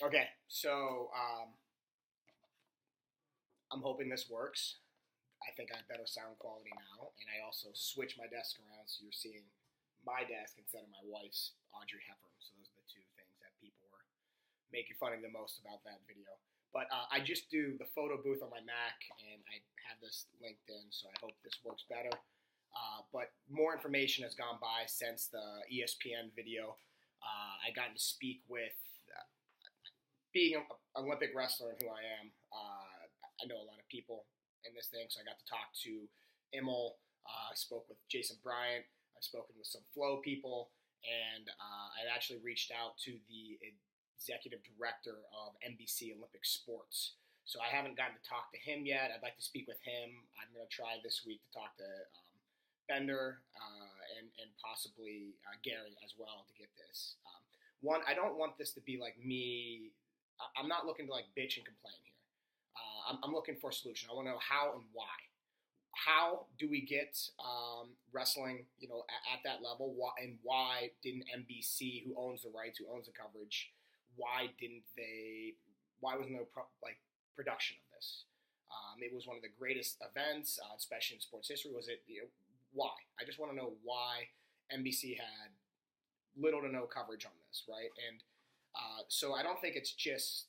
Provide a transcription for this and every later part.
Okay, so I'm hoping this works. I think I have better sound quality now, and I also switched my desk around, so you're seeing my desk instead of my wife's Audrey Hepburn. So those are the two things that people were making fun of the most about that video. But I just do the photo booth on my Mac, and I have this linked in, so I hope this works better. But more information has gone by since the ESPN video. I got to speak with being an Olympic wrestler and who I am. I know a lot of people in this thing, so I got to talk to Immel. I spoke with Jason Bryant. I've spoken with some Flow people, and I've actually reached out to the executive director of NBC Olympic Sports. So I haven't gotten to talk to him yet. I'd like to speak with him. I'm going to try this week to talk to Bender and possibly Gary as well to get this. One, I don't want this to be like me. I'm not looking to like bitch and complain here. I'm looking for a solution. I want to know how and why. How do we get wrestling, at that level? Why didn't NBC, who owns the rights, who owns the coverage, why didn't they? Why was no production of this? It was one of the greatest events, especially in sports history. Was it? Why? I just want to know why NBC had little to no coverage on this, right? And so I don't think it's just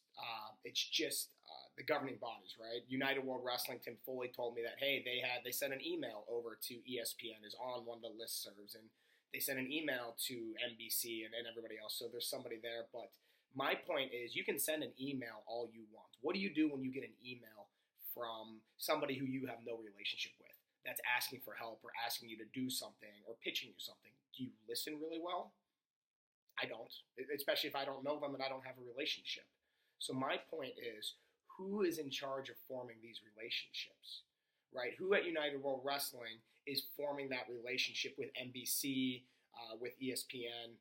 the governing bodies, right? United World Wrestling. Tim Foley told me that they sent an email over to ESPN, is on one of the listservs, and they sent an email to NBC and everybody else. So there's somebody there. But my point is, you can send an email all you want. What do you do when you get an email from somebody who you have no relationship with, that's asking for help or asking you to do something or pitching you something? Do you listen really well? I don't, especially if I don't know them and I don't have a relationship. So my point is, who is in charge of forming these relationships, right? Who at United World Wrestling is forming that relationship with NBC, with ESPN,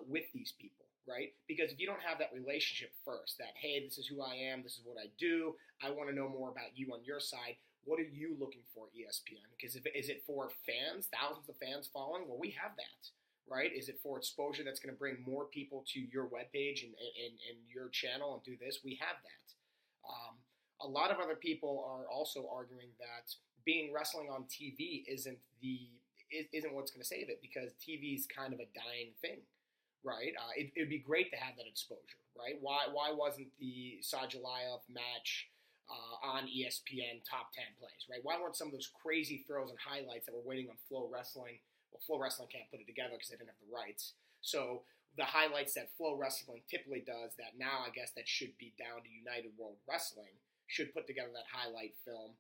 with these people, right? Because if you don't have that relationship first, that, hey, this is who I am, this is what I do, I want to know more about you on your side, what are you looking for, ESPN? Because is it for fans, thousands of fans following? Well, we have that, right? Is it for exposure that's going to bring more people to your webpage and your channel and do this? We have that. A lot of other people are also arguing that being wrestling on TV isn't what's going to save it, because TV is kind of a dying thing, right? It'd be great to have that exposure, right? Why wasn't the Sajalayev match on ESPN top 10 plays, right? Why weren't some of those crazy throws and highlights that were waiting on Flow Wrestling? Well, Flow Wrestling can't put it together because they didn't have the rights. So the highlights that Flow Wrestling typically does, that now I guess that should be down to United World Wrestling, should put together that highlight film.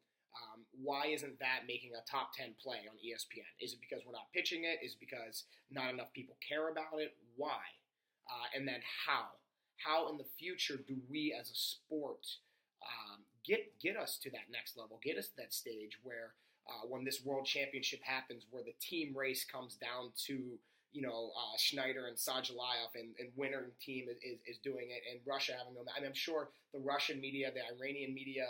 Why isn't that making a top 10 play on ESPN? Is it because we're not pitching it? Is it because not enough people care about it? Why? And then how? How in the future do we as a sport get us to that next level, get us to that stage where when this world championship happens, where the team race comes down to Schneider and Sajalayev, and winner team is doing it, and Russia having them. And I'm sure the Russian media, the Iranian media,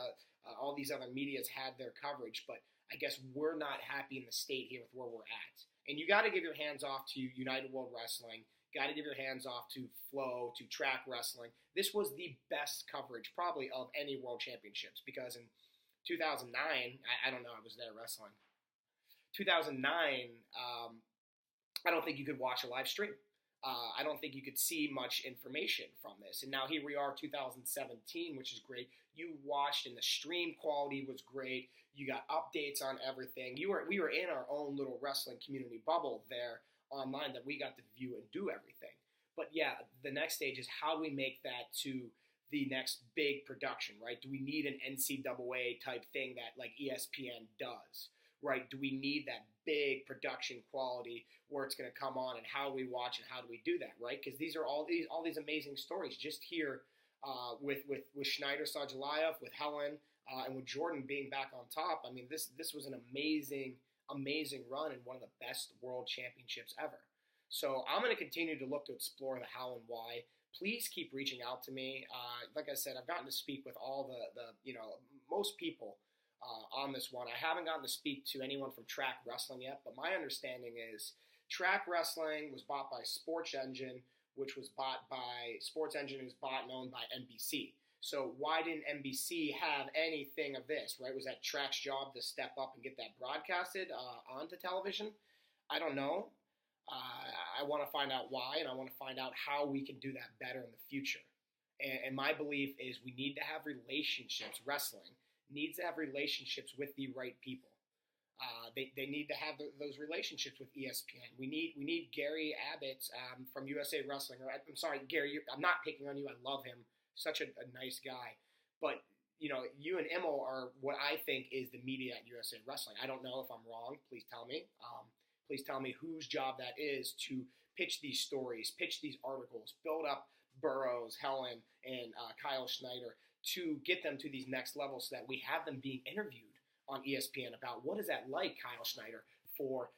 all these other medias had their coverage, but I guess we're not happy in the state here with where we're at. And you got to give your hands off to United World Wrestling. Got to give your hands off to Flow, to Track Wrestling. This was the best coverage probably of any World Championships, because in 2009, I don't know, I was there wrestling. 2009, I don't think you could watch a live stream. I don't think you could see much information from this. And now here we are, 2017, which is great. You watched, and the stream quality was great. You got updates on everything. We were in our own little wrestling community bubble there online, that we got to view and do everything. But yeah, the next stage is, how do we make that to the next big production, right? Do we need an NCAA type thing that like ESPN does, right? Do we need that big production quality where it's going to come on, and how do we watch and how do we do that, right? Because these are all these amazing stories just here with Schneider, Sajalayev, with Helen, and with Jordan being back on top. I mean, this was an amazing run and one of the best world championships ever. So I'm going to continue to look to explore the how and why. Please keep reaching out to me. Like I said, I've gotten to speak with all the most people on this one. I haven't gotten to speak to anyone from Track Wrestling yet, but my understanding is Track Wrestling was bought by Sports Engine, which was bought by Sports Engine, is bought and owned by NBC. So why didn't NBC have anything of this, right? Was that Track's job to step up and get that broadcasted onto television? I don't know. I want to find out why, and I want to find out how we can do that better in the future. And my belief is we need to have relationships. Wrestling needs to have relationships with the right people. They need to have those relationships with ESPN. We need Gary Abbott from USA Wrestling. I'm sorry, Gary. I'm not picking on you. I love him. Such a nice guy. But you and Immel are what I think is the media at USA Wrestling. I don't know if I'm wrong. Please tell me. Please tell me whose job that is to pitch these stories, pitch these articles, build up Burroughs, Helen, and Kyle Schneider to get them to these next levels so that we have them being interviewed on ESPN about what is that like, Kyle Schneider, for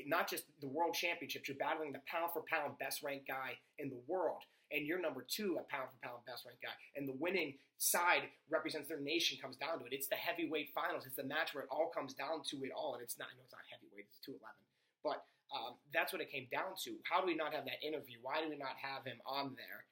not just the world championships. You're battling the pound for pound best ranked guy in the world, and you're number 2 a pound for pound best ranked guy, and the winning side represents their nation. Comes down to it. It's the heavyweight finals. It's the match where it all comes down to it all, and it's not. I know it's not heavyweight. It's 211, but that's what it came down to. How do we not have that interview? Why do we not have him on there?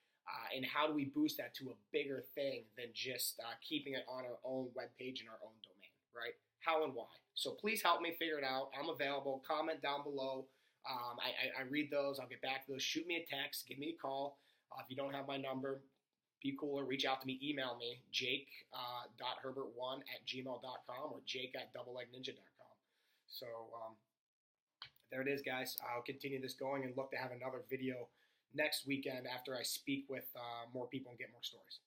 And how do we boost that to a bigger thing than just keeping it on our own webpage and our own domain, right? How and why? So please help me figure it out. I'm available. Comment down below. I read those. I'll get back to those. Shoot me a text. Give me a call. If you don't have my number, be cooler. Reach out to me. Email me, jake.herbert1@gmail.com or jake@doublelegninja.com. So there it is, guys. I'll continue this going and look to have another video next weekend after I speak with more people and get more stories.